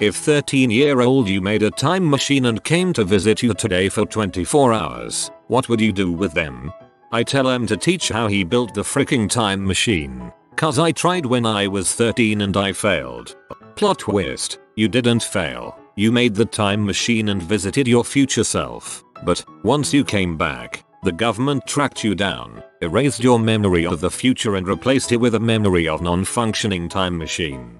If 13-year-old you made a time machine and came to visit you today for 24 hours, what would you do with them? I tell him to teach how he built the freaking time machine. Cause I tried when I was 13 and I failed. Plot twist, you didn't fail. You made the time machine and visited your future self. But once you came back, the government tracked you down, erased your memory of the future and replaced it with a memory of non-functioning time machine.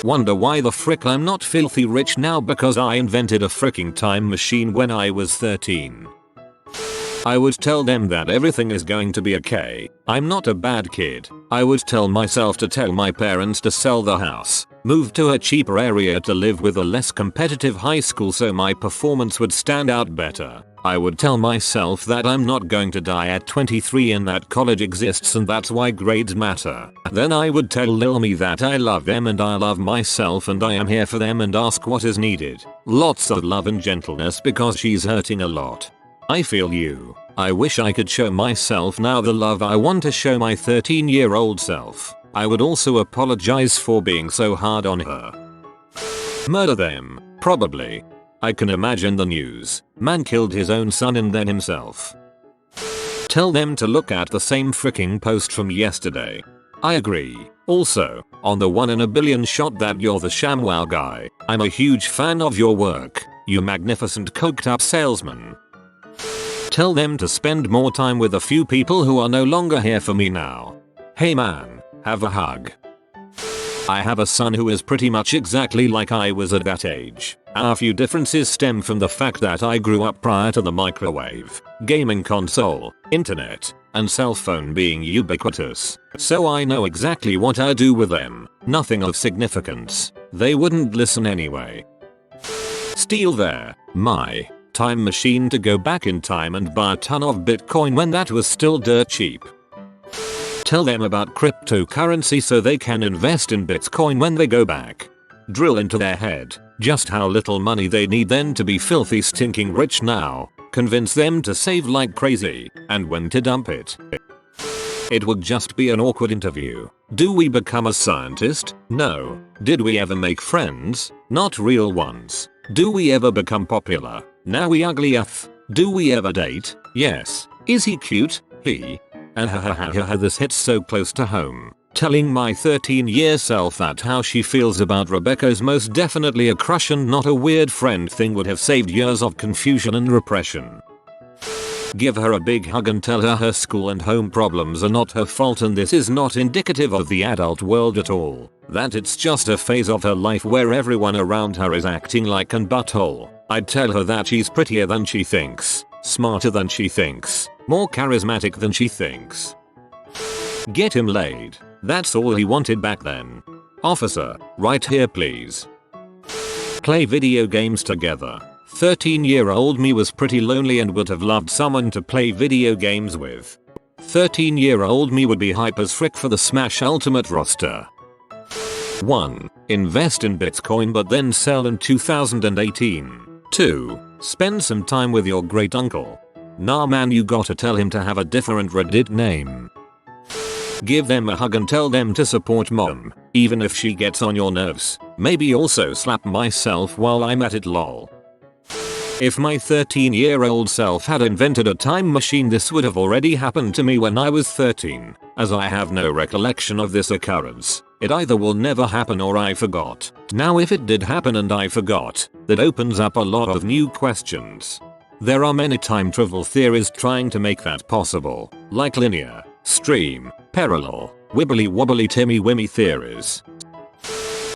Wonder why the frick I'm not filthy rich now because I invented a freaking time machine when I was 13. I would tell them that everything is going to be okay. I'm not a bad kid. I would tell myself to tell my parents to sell the house, move to a cheaper area to live with a less competitive high school so my performance would stand out better. I would tell myself that I'm not going to die at 23 and that college exists and that's why grades matter. Then I would tell Lil me that I love them and I love myself and I am here for them and ask what is needed. Lots of love and gentleness because she's hurting a lot. I feel you. I wish I could show myself now the love I want to show my 13-year-old self. I would also apologize for being so hard on her. Murder them. Probably. I can imagine the news. Man killed his own son and then himself. Tell them to look at the same freaking post from yesterday. I agree. Also, on the 1 in a billion shot that you're the ShamWow guy, I'm a huge fan of your work, you magnificent coked up salesman. Tell them to spend more time with a few people who are no longer here for me now. Hey man, have a hug. I have a son who is pretty much exactly like I was at that age. Our few differences stem from the fact that I grew up prior to the microwave, gaming console, internet, and cell phone being ubiquitous. So I know exactly what I do with them. Nothing of significance. They wouldn't listen anyway. Steal my time machine to go back in time and buy a ton of Bitcoin when that was still dirt cheap. Tell them about cryptocurrency so they can invest in Bitcoin when they go back. Drill into their head just how little money they need then to be filthy stinking rich now. Convince them to save like crazy and when to dump it. It would just be an awkward interview. Do we become a scientist? No. Did we ever make friends? Not real ones. Do we ever become popular? Now we ugly f. Do we ever date? Yes. Is he cute? He. And this hits so close to home. Telling my 13-year self that how she feels about Rebecca's most definitely a crush and not a weird friend thing would have saved years of confusion and repression. Give her a big hug and tell her her school and home problems are not her fault and this is not indicative of the adult world at all. That it's just a phase of her life where everyone around her is acting like an butthole. I'd tell her that she's prettier than she thinks, smarter than she thinks, more charismatic than she thinks. Get him laid. That's all he wanted back then. Officer, right here please. Play video games together. 13-year-old me was pretty lonely and would have loved someone to play video games with. 13-year-old me would be hype as frick for the Smash Ultimate roster. 1. Invest in Bitcoin but then sell in 2018. 2. Spend some time with your great uncle. Nah man, you gotta tell him to have a different Reddit name. Give them a hug and tell them to support mom, even if she gets on your nerves. Maybe also slap myself while I'm at it lol. If my 13-year-old self had invented a time machine this would have already happened to me when I was 13, as I have no recollection of this occurrence. It either will never happen or I forgot. Now if it did happen and I forgot, that opens up a lot of new questions. There are many time travel theories trying to make that possible, like linear, stream, parallel, wibbly wobbly timmy wimmy theories.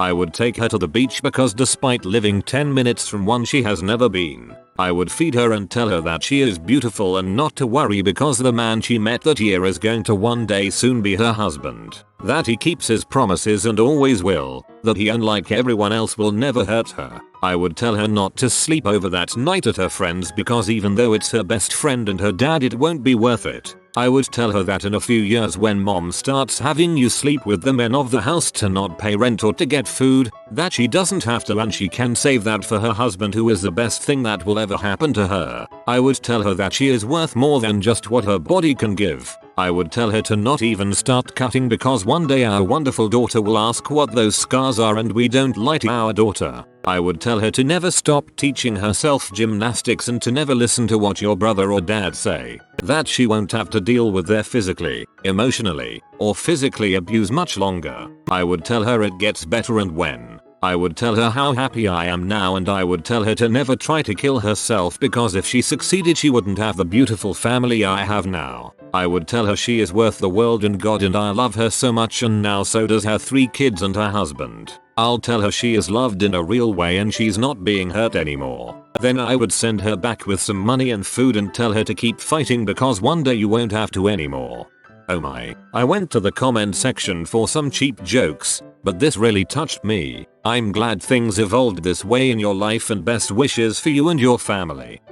I would take her to the beach because despite living 10 minutes from one she has never been. I would feed her and tell her that she is beautiful and not to worry because the man she met that year is going to one day soon be her husband. That he keeps his promises and always will. That he unlike everyone else will never hurt her. I would tell her not to sleep over that night at her friend's because even though it's her best friend and her dad it won't be worth it. I would tell her that in a few years when mom starts having you sleep with the men of the house to not pay rent or to get food, that she doesn't have to and she can save that for her husband who is the best thing that will ever happen to her. I would tell her that she is worth more than just what her body can give. I would tell her to not even start cutting because one day our wonderful daughter will ask what those scars are and we don't like our daughter. I would tell her to never stop teaching herself gymnastics and to never listen to what your brother or dad say. That she won't have to deal with their physically, emotionally, or physically abuse much longer. I would tell her it gets better and when. I would tell her how happy I am now, and I would tell her to never try to kill herself because if she succeeded she wouldn't have the beautiful family I have now. I would tell her she is worth the world and God and I love her so much, and now so does her 3 kids and her husband. I'll tell her she is loved in a real way and she's not being hurt anymore. Then I would send her back with some money and food and tell her to keep fighting because one day you won't have to anymore. Oh my, I went to the comment section for some cheap jokes, but this really touched me. I'm glad things evolved this way in your life and best wishes for you and your family.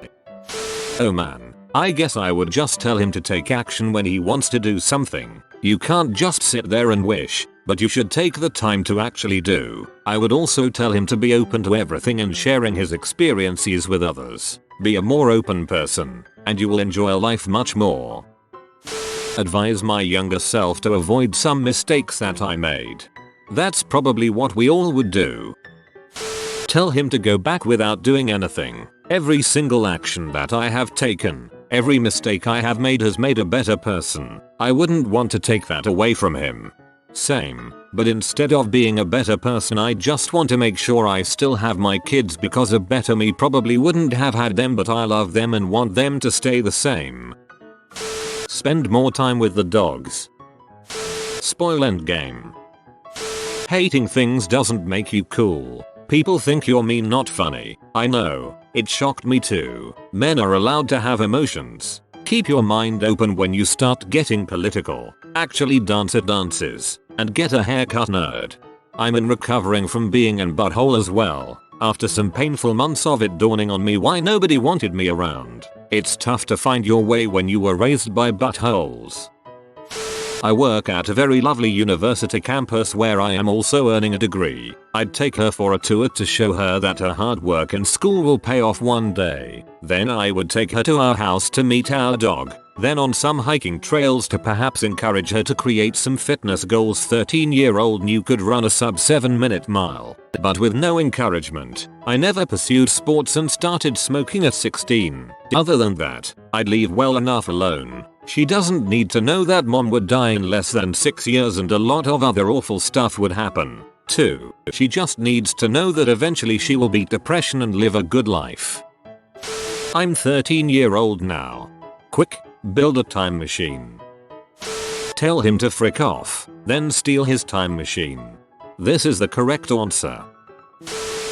Oh man, I guess I would just tell him to take action when he wants to do something. You can't just sit there and wish, but you should take the time to actually do. I would also tell him to be open to everything and sharing his experiences with others. Be a more open person, and you will enjoy life much more. Advise my younger self to avoid some mistakes that I made. That's probably what we all would do. Tell him to go back without doing anything. Every single action that I have taken, every mistake I have made has made a better person. I wouldn't want to take that away from him. Same, but instead of being a better person I just want to make sure I still have my kids because a better me probably wouldn't have had them, but I love them and want them to stay the same. Spend more time with the dogs. Spoil endgame. Hating things doesn't make you cool. People think you're mean, not funny. I know, it shocked me too. Men are allowed to have emotions. Keep your mind open when you start getting political. Actually dance at dances. And get a haircut, nerd. I'm recovering from being in butthole as well. After some painful months of it dawning on me why nobody wanted me around. It's tough to find your way when you were raised by buttholes. I work at a very lovely university campus where I am also earning a degree. I'd take her for a tour to show her that her hard work in school will pay off one day. Then I would take her to our house to meet our dog. Then on some hiking trails to perhaps encourage her to create some fitness goals. 13-year-old knew could run a sub 7-minute mile. But with no encouragement, I never pursued sports and started smoking at 16. Other than that, I'd leave well enough alone. She doesn't need to know that mom would die in less than 6 years and a lot of other awful stuff would happen, too. She just needs to know that eventually she will beat depression and live a good life. I'm 13-year-old now. Quick, build a time machine. Tell him to frick off, then steal his time machine. This is the correct answer.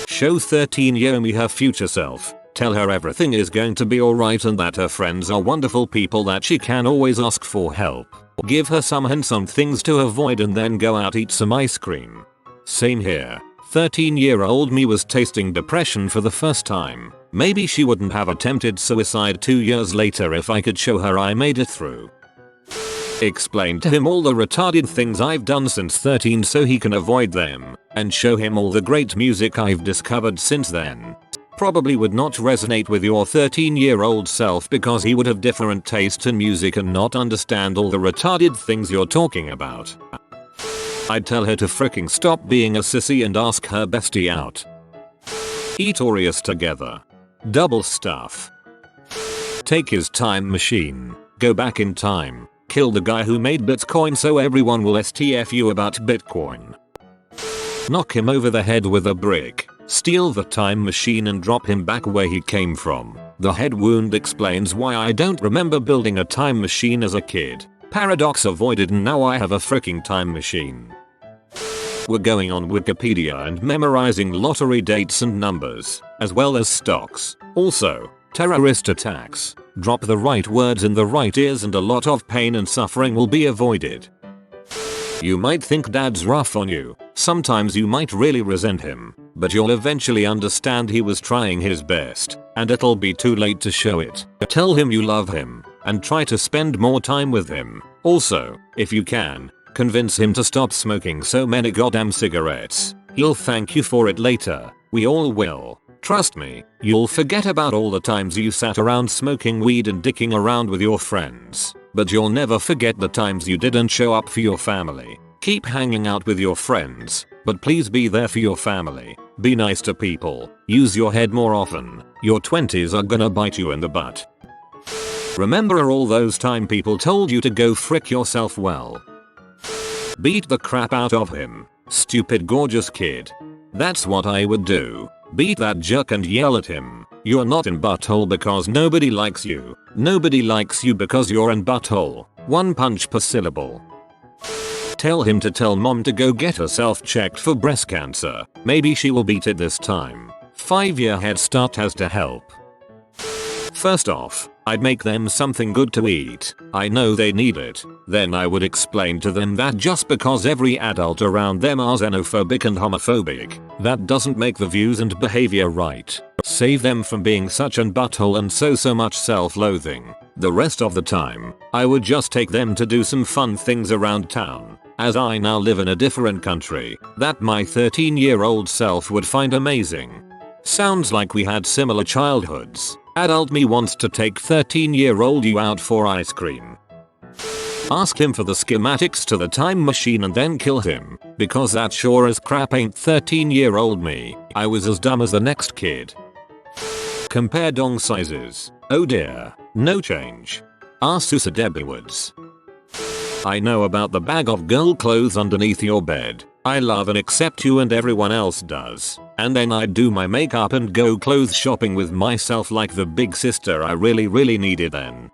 Show 13-year-old me her future self. Tell her everything is going to be alright and that her friends are wonderful people that she can always ask for help. Give her some hints on things to avoid and then go out eat some ice cream. Same here. 13-year-old me was tasting depression for the first time. Maybe she wouldn't have attempted suicide 2 years later if I could show her I made it through. Explain to him all the retarded things I've done since 13 so he can avoid them, and show him all the great music I've discovered since then. Probably would not resonate with your 13-year-old self because he would have different tastes in music and not understand all the retarded things you're talking about. I'd tell her to fricking stop being a sissy and ask her bestie out. Eat Oreos together. Double stuff. Take his time machine. Go back in time. Kill the guy who made Bitcoin so everyone will STFU about Bitcoin. Knock him over the head with a brick. Steal the time machine and drop him back where he came from. The head wound explains why I don't remember building a time machine as a kid. Paradox avoided and now I have a freaking time machine. We're going on Wikipedia and memorizing lottery dates and numbers, as well as stocks. Also, terrorist attacks. Drop the right words in the right ears and a lot of pain and suffering will be avoided. You might think dad's rough on you. Sometimes you might really resent him, but you'll eventually understand he was trying his best, and it'll be too late to show it. Tell him you love him, and try to spend more time with him. Also, if you can, convince him to stop smoking so many goddamn cigarettes. He'll thank you for it later. We all will. Trust me, you'll forget about all the times you sat around smoking weed and dicking around with your friends. But you'll never forget the times you didn't show up for your family. Keep hanging out with your friends, but please be there for your family. Be nice to people. Use your head more often. Your 20s are gonna bite you in the butt. Remember all those time people told you to go frick yourself? Well, beat the crap out of him. Stupid gorgeous kid. That's what I would do. Beat that jerk and yell at him. You're not in butthole because nobody likes you. Nobody likes you because you're in butthole. One punch per syllable. Tell him to tell mom to go get herself checked for breast cancer. Maybe she will beat it this time. 5-year head start has to help. First off, I'd make them something good to eat. I know they need it. Then I would explain to them that just because every adult around them are xenophobic and homophobic, that doesn't make the views and behavior right. Save them from being such an butthole and so much self-loathing. The rest of the time, I would just take them to do some fun things around town, as I now live in a different country that my 13-year-old self would find amazing. Sounds like we had similar childhoods. Adult me wants to take 13-year-old you out for ice cream. Ask him for the schematics to the time machine and then kill him, because that sure as crap ain't 13-year-old me. I was as dumb as the next kid. Compare dong sizes. Oh dear, no change. Ask Susa Debbie Woods. I know about the bag of girl clothes underneath your bed. I love and accept you and everyone else does. And then I'd do my makeup and go clothes shopping with myself like the big sister I really needed then.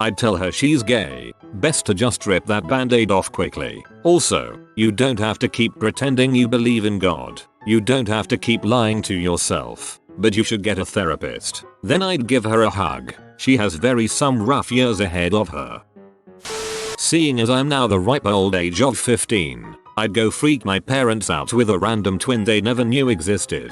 I'd tell her she's gay. Best to just rip that band-aid off quickly. Also, you don't have to keep pretending you believe in God. You don't have to keep lying to yourself. But you should get a therapist. Then I'd give her a hug. She has some rough years ahead of her. Seeing as I'm now the ripe old age of 15, I'd go freak my parents out with a random twin they never knew existed.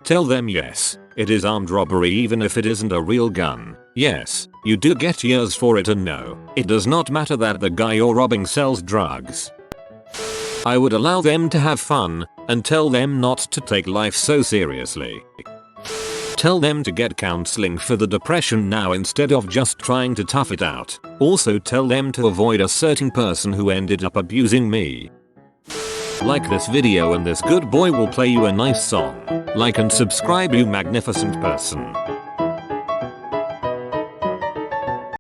Tell them yes, it is armed robbery even if it isn't a real gun. Yes, you do get years for it, and no, it does not matter that the guy you're robbing sells drugs. I would allow them to have fun and tell them not to take life so seriously. Tell them to get counseling for the depression now instead of just trying to tough it out. Also tell them to avoid a certain person who ended up abusing me. Like this video and this good boy will play you a nice song. Like and subscribe, you magnificent person.